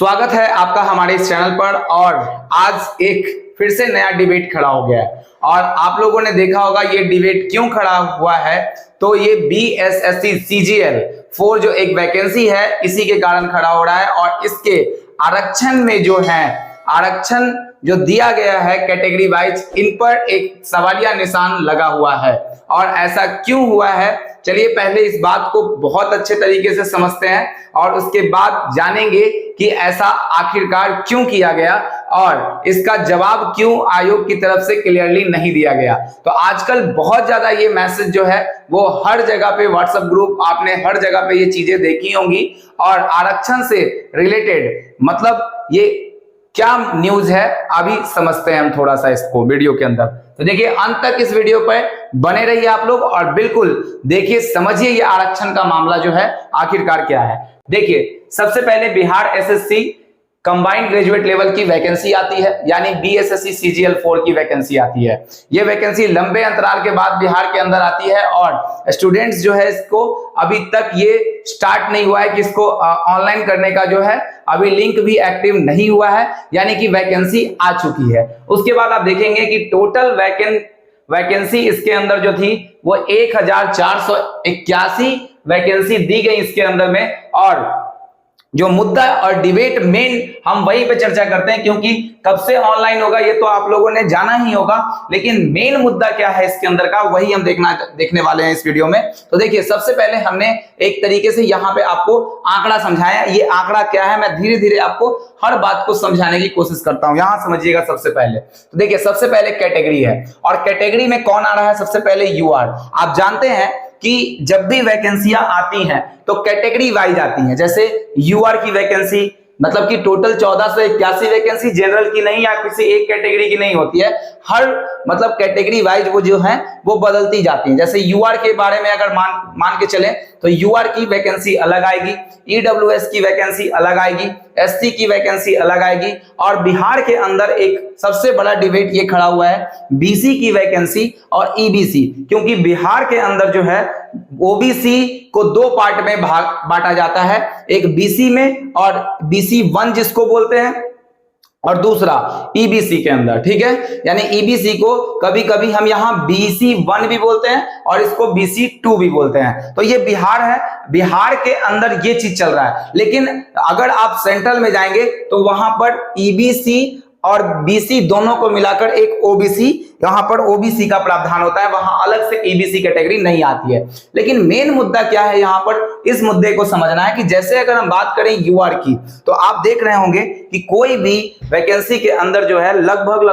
स्वागत है आपका हमारे इस चैनल पर। और आज एक फिर से नया डिबेट खड़ा हो गया है और आप लोगों ने देखा होगा ये डिबेट क्यों खड़ा हुआ है। तो ये BSSC CGL 4 जो एक वैकेंसी है इसी के कारण खड़ा हो रहा है और इसके आरक्षण में जो है आरक्षण जो दिया गया है कैटेगरी वाइज, इन पर एक सवालिया निशान लगा हुआ है। और ऐसा क्यों हुआ है, चलिए पहले इस बात को बहुत अच्छे तरीके से समझते हैं और उसके बाद जानेंगे कि ऐसा आखिरकार क्यों किया गया और इसका जवाब क्यों आयोग की तरफ से क्लियरली नहीं दिया गया। तो आजकल बहुत ज्यादा ये मैसेज जो है वो हर जगह पे, व्हाट्सएप ग्रुप, आपने हर जगह पे ये चीजें देखी होंगी और आरक्षण से रिलेटेड मतलब ये क्या न्यूज है अभी समझते हैं हम थोड़ा सा इसको वीडियो के अंदर। तो देखिए अंत तक इस वीडियो पर बने रहिए आप लोग और बिल्कुल देखिए, समझिए ये आरक्षण का मामला जो है आखिरकार क्या है। देखिए सबसे पहले Bihar SSC combined graduate level की वैकेंसी आती है, यानी BSSC CGL 4 की वैकेंसी आती है। ये वैकेंसी लंबे अंतराल के बाद बिहार के अंदर आती है और स्टूडेंट्स जो है इसको अभी तक ये स्टार्ट नहीं हुआ है कि इसको ऑनलाइन करने का जो है अभी लिंक भी एक्टिव नहीं हुआ है, यानी कि वैकेंसी आ चुकी है। उसके बाद आप देखेंगे कि टोटल वैकेंसी इसके अंदर जो थी वो 1481 वैकेंसी दी गई इसके अंदर में। और जो मुद्दा और डिबेट मेन हम वहीं पे चर्चा करते हैं, क्योंकि कब से ऑनलाइन होगा ये तो आप लोगों ने जाना ही होगा, लेकिन मेन मुद्दा क्या है इसके अंदर का वही हम देखने वाले हैं इस वीडियो में। तो देखिए सबसे पहले हमने एक तरीके से यहाँ पे आपको आंकड़ा समझाया। ये आंकड़ा क्या है मैं धीरे धीरे आपको हर बात को समझाने की कोशिश करता हूं। यहां समझिएगा सबसे पहले। तो देखिए सबसे पहले कैटेगरी है और कैटेगरी में कौन आ रहा है, सबसे पहले UR। आप जानते हैं कि जब भी वैकेंसियां आती हैं तो कैटेगरी वाइज आती हैं। जैसे UR की वैकेंसी मतलब कि टोटल 1481 वैकेंसी जनरल की नहीं या किसी एक कैटेगरी की नहीं होती है, हर मतलब कैटेगरी वाइज वो जो है वो बदलती जाती है। जैसे UR के बारे में अगर मान के चलें तो UR की वैकेंसी अलग आएगी, EWS की वैकेंसी अलग आएगी, SC की वैकेंसी अलग आएगी। और बिहार के अंदर एक सबसे बड़ा डिबेट ये खड़ा हुआ है BC की वैकेंसी और EBC, क्योंकि बिहार के अंदर जो है OBC को दो पार्ट में बांटा जाता है, एक BC में और BC1 जिसको बोलते हैं और दूसरा EBC के अंदर, ठीक है। यानी EBC को कभी कभी हम यहाँ BC1 भी बोलते हैं और इसको BC2 भी बोलते हैं। तो ये बिहार है, बिहार के अंदर ये चीज चल रहा है। लेकिन अगर आप सेंट्रल में जाएंगे तो वहां पर EBC और BC दोनों को मिलाकर एक OBC, यहां पर OBC का प्रावधान होता है, वहां अलग से EBC कैटेगरी नहीं आती है। लेकिन मेन मुद्दा क्या है यहाँ पर, इस मुद्दे को समझना है कि जैसे अगर हम बात करें UR की तो आप देख रहे होंगे कि कोई भी वैकेंसी के अंदर जो है लगभग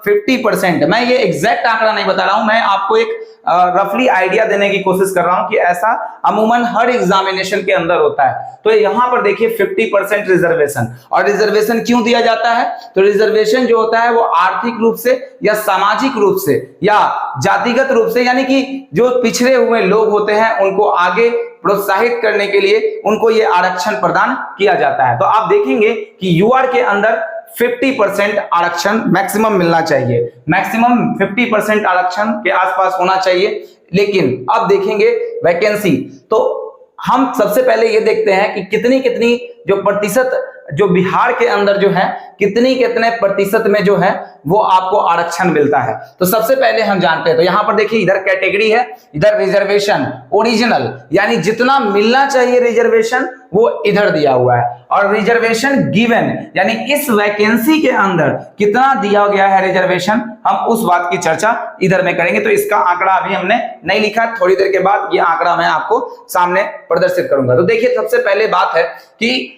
50%, मैं ये एग्जैक्ट आंकड़ा नहीं बता रहा हूं, मैं आपको एक रफली आइडिया देने की कोशिश कर रहा हूं कि ऐसा अमूमन हर एग्जामिनेशन के अंदर होता है। तो यहां पर देखिए 50% रिजर्वेशन। और रिजर्वेशन क्यों दिया जाता है, तो रिजर्वेशन जो होता है वो आर्थिक रूप से या सामाजिक रूप से या जातिगत रूप से, यानी कि जो पिछड़े हुए लोग होते हैं उनको आगे प्रोत्साहित करने के लिए उनको ये आरक्षण प्रदान किया जाता है। तो आप देखेंगे कि UR के अंदर 50% आरक्षण मैक्सिमम मिलना चाहिए, मैक्सिमम 50% आरक्षण के आसपास होना चाहिए। लेकिन अब देखेंगे वैकेंसी, तो हम सबसे पहले ये देखते हैं कि कितनी जो प्रतिशत जो बिहार के अंदर जो है कितने प्रतिशत में जो है वो आपको आरक्षण मिलता है। तो सबसे पहले हम जानते हैं, तो यहां पर देखिए इधर कैटेगरी है, इधर रिजर्वेशन ओरिजिनल, यानी जितना मिलना चाहिए रिजर्वेशन वो इधर दिया हुआ है। और रिजर्वेशन गिवन, यानी इस वैकेंसी के अंदर कितना दिया गया है रिजर्वेशन, हम उस बात की चर्चा इधर में करेंगे। तो इसका आंकड़ा अभी हमने नहीं लिखा, थोड़ी देर के बाद ये आंकड़ा मैं आपको सामने प्रदर्शित करूंगा। तो देखिए सबसे पहले बात है कि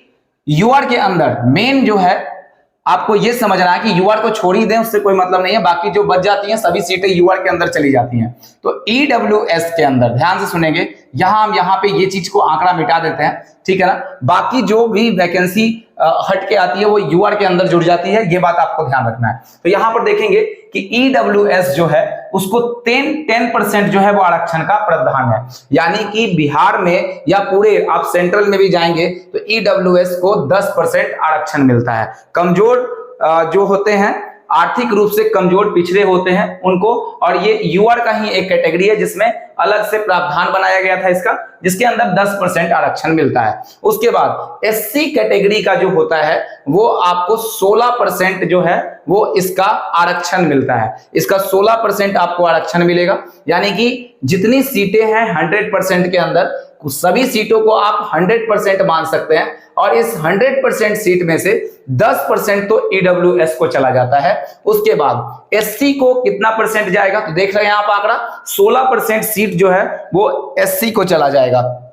UR के अंदर मेन जो है आपको ये समझना है कि UR को छोड़ ही दें, उससे कोई मतलब नहीं है, बाकी जो बच जाती हैं सभी सीटें UR के अंदर चली जाती हैं। तो EWS के अंदर ध्यान से सुनेंगे, हम यहाँ पे ये चीज को आंकड़ा मिटा देते हैं, ठीक है ना। बाकी जो भी वैकेंसी हट के आती है वो UR के अंदर जुड़ जाती है, ये बात आपको ध्यान रखना है। तो यहाँ पर देखेंगे कि EWS जो है उसको 10% जो है वो आरक्षण का प्रावधान है, यानी कि बिहार में या पूरे आप सेंट्रल में भी जाएंगे तो EWS को 10% आरक्षण मिलता है। कमजोर जो होते हैं आर्थिक रूप से कमजोर पिछड़े होते हैं उनको, और ये यूआर का ही एक कैटेगरी है जिसमें अलग से प्रावधान बनाया गया था इसका, जिसके अंदर 10% आरक्षण मिलता है। उसके बाद एससी कैटेगरी का जो होता है वो आपको 16% जो है वो इसका आरक्षण मिलता है। इसका 16% आपको आरक्षण मिलेगा, यानी कि जितनी सीटें हैं 100% के अंदर सभी सीटों को आप 100% मान सकते हैं, और इस 100% सीट में से 10% तो ईडब्ल्यूएस को चला जाता है। उसके बाद एससी को कितना परसेंट जाएगा, तो देख रहे हैं आप आंकड़ा 16% सीट जो है वो एससी को चला जाएगा।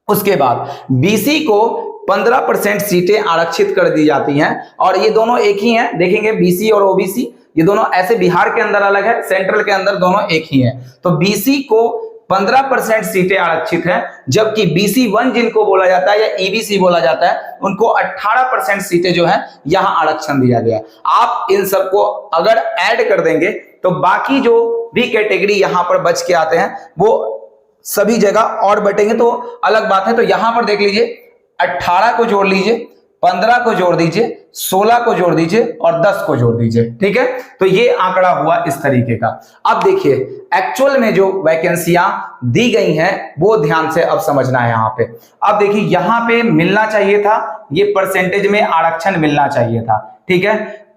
उसके बाद बीसी को 15% सीटें आरक्षित कर दी जाती हैं, और ये दोनों एक ही हैं, देखेंगे बीसी और ओबीसी ये दोनों ऐसे बिहार के अंदर अलग है, सेंट्रल के अंदर दोनों एक ही हैं। तो बीसी को 15% सीटें आरक्षित हैं, जबकि बीसी 1 जिनको बोला जाता है या ईबीसी बोला जाता है उनको 18% सीटें जो है यहां आरक्षण दिया गया। आप इन सबको अगर ऐड कर देंगे तो बाकी जो भी कैटेगरी यहां पर बच के आते हैं वो सभी जगह और बटेंगे, तो अलग बात है। तो यहां पर देख लीजिए 18 को जोड़ लीजिए, 15 को जोड़ दीजिए, 16 को जोड़ दीजिए और 10 को जोड़ दीजिए, ठीक है। तो ये आंकड़ा हुआ इस तरीके का। अब देखिए एक्चुअल में जो वैकेंसियां दी गई हैं वो ध्यान से अब समझना है यहां पे। अब देखिए यहां पे मिलना चाहिए था, ये परसेंटेज में आरक्षण मिलना चाहिए था, ठीक है।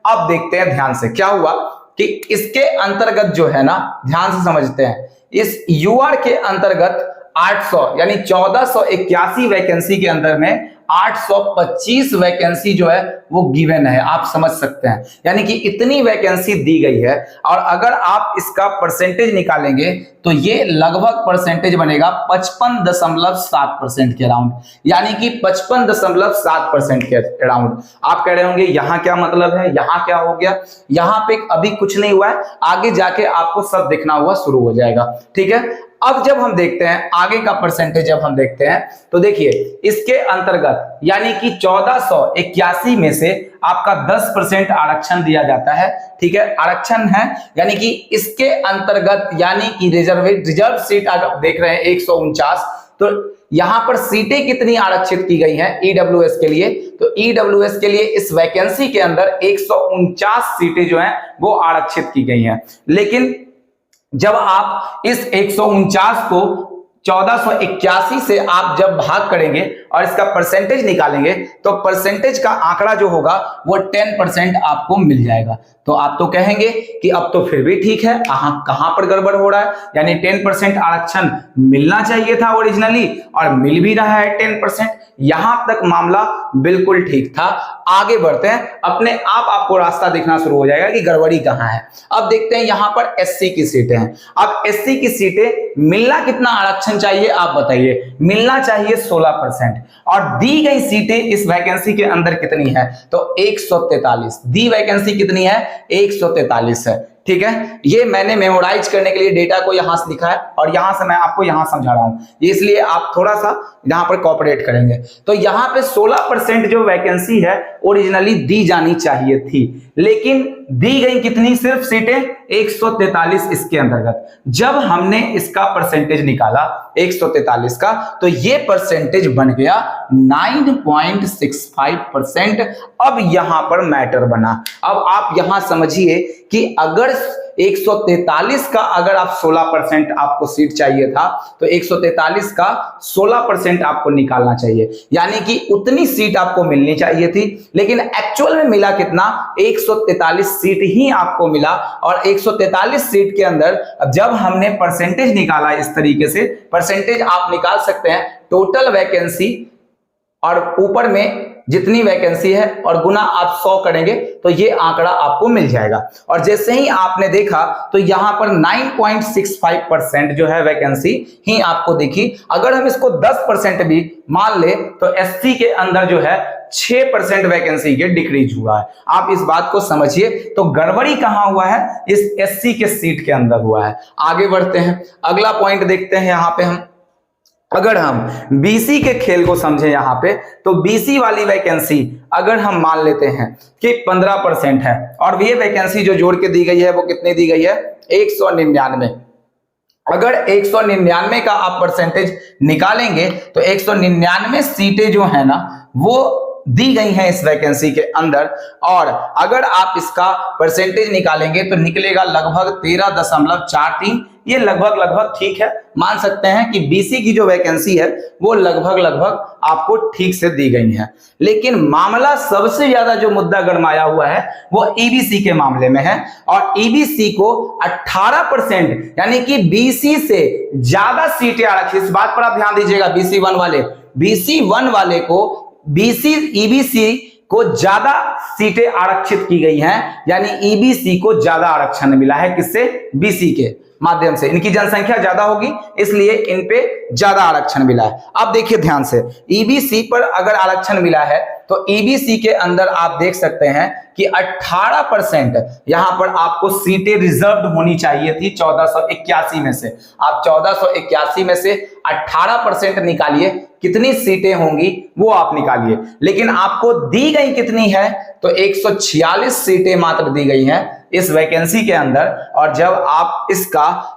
अब देखते हैं ध्यान से क्या हुआ कि इसके अंतर्गत जो है ना, ध्यान से समझते हैं, इस यूआर के अंतर्गत 800 यानी 1481 वैकेंसी के अंदर में 825 वैकेंसी जो है वो गिवन है, आप समझ सकते हैं। यानी कि इतनी वैकेंसी दी गई है, और अगर आप इसका परसेंटेज निकालेंगे तो ये लगभग परसेंटेज बनेगा 55.7% के अराउंड, यानी कि 55.7% के अराउंड। आप कह रहे होंगे यहां क्या मतलब है, यहां क्या हो गया? यहां पे अभी कुछ नहीं हुआ है, आगे जाके आपको सब दिखना हुआ शुरू हो जाएगा, ठीक है। अब जब हम देखते हैं आगे का परसेंटेज, जब हम देखते हैं तो देखिए इसके अंतर्गत यानी कि 1481 में से आपका 10% आरक्षण दिया जाता है, ठीक है। आरक्षण है यानी कि इसके अंतर्गत यानी कि रिजर्व सीट अगर देख रहे हैं 149, तो यहां पर सीटें कितनी आरक्षित की गई हैं ईडब्ल्यूएस के लिए, तो ईडब्ल्यूएस के लिए इस वैकेंसी के अंदर 149 सीटें जो हैं वो आरक्षित की गई हैं। लेकिन जब आप इस 149 को 1481 से आप जब भाग करेंगे और इसका परसेंटेज निकालेंगे तो परसेंटेज का आंकड़ा जो होगा वो 10% आपको मिल जाएगा। तो आप तो कहेंगे कि अब तो फिर भी ठीक है, कहां पर गड़बड़ हो रहा है, यानी 10% आरक्षण मिलना चाहिए था ओरिजिनली और मिल भी रहा है 10%। यहां तक मामला बिल्कुल ठीक था। आगे बढ़ते हैं, अपने आप आपको रास्ता दिखना शुरू हो जाएगा कि गड़बड़ी कहां है। अब देखते हैं यहां पर एससी की सीटें हैं। अब एससी की सीटें मिलना कितना आरक्षण चाहिए आप बताइए? मिलना चाहिए 16%, और दी गई सीटें इस वैकेंसी के अंदर कितनी है? तो 143। दी वैकेंसी कितनी है? 143 है, ठीक है। ये मैंने मेमोराइज करने के लिए डेटा को यहां से लिखा है और यहां से मैं आपको यहां समझा रहा हूं, इसलिए आप थोड़ा सा यहां पर कोऑपरेट करेंगे। तो यहां पे 16% जो वैकेंसी है ओरिजिनली दी जानी चाहिए थी, लेकिन दी गई कितनी? सिर्फ सीटें 143 इसके अंतर्गत। जब हमने इसका परसेंटेज निकाला 143 का, तो ये परसेंटेज बन गया 9.65%। अब यहां पर मैटर बना। अब आप यहां समझिए कि अगर 143 का अगर आप 16% आपको सीट चाहिए था, तो 143 का 16% आपको निकालना चाहिए, यानी कि उतनी सीट आपको मिलनी चाहिए थी। लेकिन एक्चुअल में मिला कितना? 143 सीट ही आपको मिला। और 143 सीट के अंदर जब हमने परसेंटेज निकाला, इस तरीके से परसेंटेज आप निकाल सकते हैं टोटल वैकेंसी और ऊपर में जितनी वैकेंसी है और गुना आप 100 करेंगे तो ये आंकड़ा आपको मिल जाएगा। और जैसे ही आपने देखा तो यहां पर 9.65% जो है वैकेंसी ही आपको दिखी। अगर हम इसको 10% भी मान ले तो एससी के अंदर जो है 6% वैकेंसी के डिक्रीज हुआ है। आप इस बात को समझिए। तो गड़बड़ी कहां हुआ है? इस एससी के सीट के अंदर हुआ है। आगे बढ़ते हैं, अगला पॉइंट देखते हैं। यहां पे हम अगर हम बीसी के खेल को समझें यहां पे, तो बीसी वाली वैकेंसी अगर हम मान लेते हैं कि 15% है, और ये वैकेंसी जो जोड़ के दी गई है वो कितनी दी गई है? 199। अगर 199 का आप परसेंटेज निकालेंगे तो 199 सीटें जो है ना वो दी गई हैं इस वैकेंसी के अंदर, और अगर आप इसका परसेंटेज निकालेंगे तो निकलेगा लगभग 13.43। ये लगभग ठीक है, मान सकते हैं कि बीसी की जो वैकेंसी है वो लगभग आपको ठीक से दी गई है। लेकिन मामला सबसे ज्यादा जो मुद्दा गरमाया हुआ है वो ईबीसी के मामले में है, और ईबीसी को 18% यानी कि बीसी से ज्यादा सीटें आरक्षित, इस बात पर आप ध्यान दीजिएगा, बीसी वन वाले को ईबीसी को ज्यादा सीटें आरक्षित की गई हैं, यानी ईबीसी को ज्यादा आरक्षण मिला है। किससे? बीसी के माध्यम से। इनकी जनसंख्या ज्यादा होगी इसलिए इन पे ज्यादा आरक्षण मिला है। अब देखिए ध्यान से, ईबीसी पर अगर आरक्षण मिला है तो ईबीसी के अंदर आप देख सकते हैं कि 18% यहां पर आपको सीटें रिजर्व होनी चाहिए थी 1481 में से। आप 1481 में से 18% निकालिए, कितनी सीटें होंगी वो आप निकालिए। लेकिन आपको दी गई कितनी है? तो 146 सीटें मात्र दी गई हैं इस वैकेंसी के अंदर, और जब आप इसका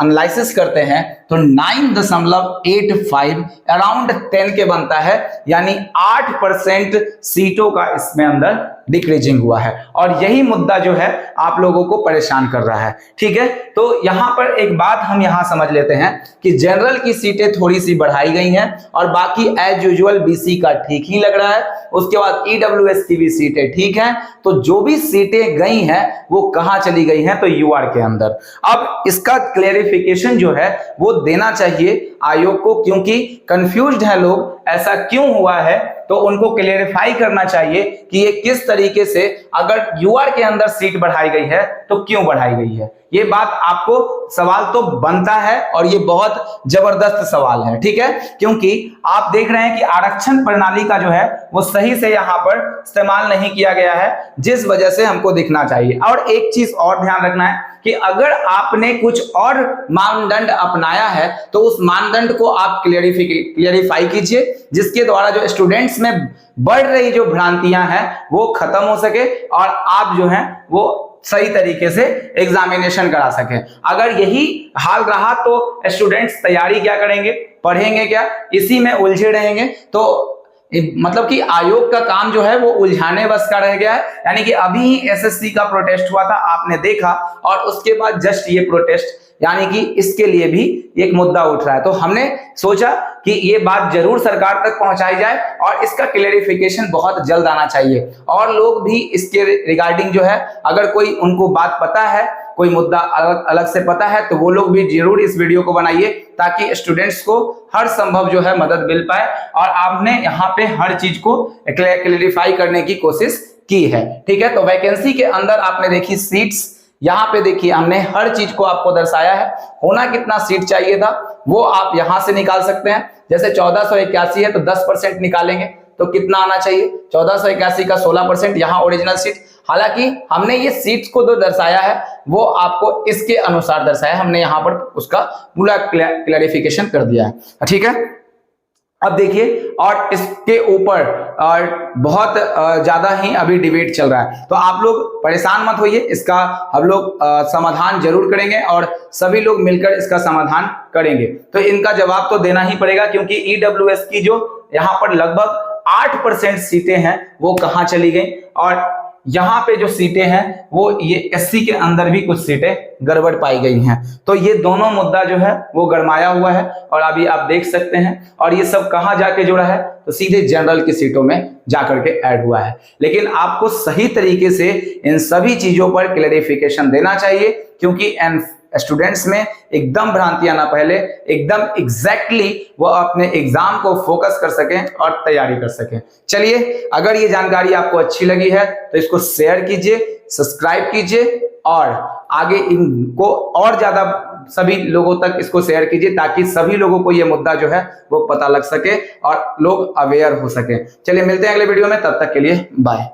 एनालिसिस करते हैं तो 9.85 अराउंड 10 के बनता है, यानी 8% सीटों का इसमें अंदर डिक्रीजिंग हुआ है, और यही मुद्दा जो है आप लोगों को परेशान कर रहा है। ठीक है, तो यहां पर एक बात हम यहां समझ लेते हैं कि जनरल की सीटें थोड़ी सी बढ़ाई गई हैं और बाकी एज यूजुअल बीसी का ठीक ही लग रहा है। उसके बाद ईडब्ल्यूएस की भी सीटें ठीक हैं। तो जो भी सीटें गई हैं वो कहां चली गई हैं? तो यूआर के अंदर। अब इसका क्लेरिफिकेशन जो है वो देना चाहिए आयोग को, क्योंकि कंफ्यूज्ड है लोग, ऐसा क्यों हुआ है, तो उनको क्लेरिफाई करना चाहिए कि ये किस तरीके से, अगर यूआर के अंदर सीट बढ़ाई गई है तो क्यों बढ़ाई गई है। ये बात आपको सवाल तो बनता है, और ये बहुत जबरदस्त सवाल है। ठीक है, क्योंकि आप देख रहे हैं कि आरक्षण प्रणाली का जो है वो सही से यहाँ पर इस्तेमाल नहीं किया गया है, जिस वजह से हमको दिखना चाहिए। और एक चीज और ध्यान रखना है कि अगर आपने कुछ और मानदंड अपनाया है तो उस मानदंड को आप क्लियरिफाई कीजिए, जिसके द्वारा जो स्टूडेंट्स में बढ़ रही जो भ्रांतियां हैं वो खत्म हो सके और आप जो है वो सही तरीके से एग्जामिनेशन करा सके। अगर यही हाल रहा तो स्टूडेंट्स तैयारी क्या करेंगे, पढ़ेंगे क्या, इसी में उलझे रहेंगे। तो मतलब कि आयोग का काम जो है वो उलझाने बस का रह गया है। यानी कि अभी ही एसएससी का प्रोटेस्ट हुआ था, आपने देखा, और उसके बाद जस्ट ये प्रोटेस्ट, यानी कि इसके लिए भी एक मुद्दा उठ रहा है। तो हमने सोचा कि ये बात जरूर सरकार तक पहुंचाई जाए और इसका क्लेरिफिकेशन बहुत जल्द आना चाहिए। और लोग भी इसके रिगार्डिंग जो है, अगर कोई उनको बात पता है, कोई मुद्दा अलग से पता है, तो वो लोग भी जरूर इस वीडियो को बनाइए, ताकि स्टूडेंट्स को हर संभव जो है मदद मिल पाए। और आपने यहाँ पे हर चीज को क्लेरिफाई करने की कोशिश की है। ठीक है, तो वैकेंसी के अंदर आपने देखी सीट्स, यहाँ पे देखिए हमने हर चीज को आपको दर्शाया है। होना कितना सीट चाहिए था वो आप यहां से निकाल सकते हैं। जैसे 1481 है तो 10% निकालेंगे तो कितना आना चाहिए? 1481 का 16%, यहाँ ओरिजिनल सीट। हालांकि हमने ये सीट्स को जो दर्शाया है वो आपको इसके अनुसार दर्शाया, हमने यहाँ पर उसका पूरा क्लैरिफिकेशन कर दिया है। ठीक है, अब देखिए, और इसके ऊपर बहुत ज्यादा ही अभी डिबेट चल रहा है, तो आप लोग परेशान मत होइए, इसका हम लोग समाधान जरूर करेंगे और सभी लोग मिलकर इसका समाधान करेंगे। तो इनका जवाब तो देना ही पड़ेगा, क्योंकि ईडब्ल्यूएस की जो यहाँ पर लगभग 8% सीटें हैं वो कहाँ चली गई, और यहाँ पे जो सीटें हैं वो ये एससी के अंदर भी कुछ सीटें गड़बड़ पाई गई हैं। तो ये दोनों मुद्दा जो है वो गरमाया हुआ है, और अभी आप देख सकते हैं। और ये सब कहाँ जाके जुड़ा है? तो सीधे जनरल की सीटों में जाकर के ऐड हुआ है। लेकिन आपको सही तरीके से इन सभी चीजों पर क्लैरिफिकेशन देना चाहिए, क्योंकि स्टूडेंट्स में एकदम भ्रांतियां ना पहले, एकदम एग्जैक्टली वो अपने एग्जाम को फोकस कर सकें और तैयारी कर सकें। चलिए, अगर ये जानकारी आपको अच्छी लगी है तो इसको शेयर कीजिए, सब्सक्राइब कीजिए, और आगे इनको और ज्यादा सभी लोगों तक इसको शेयर कीजिए, ताकि सभी लोगों को ये मुद्दा जो है वो पता लग सके और लोग अवेयर हो सके। चलिए, मिलते हैं अगले वीडियो में, तब तक के लिए बाय।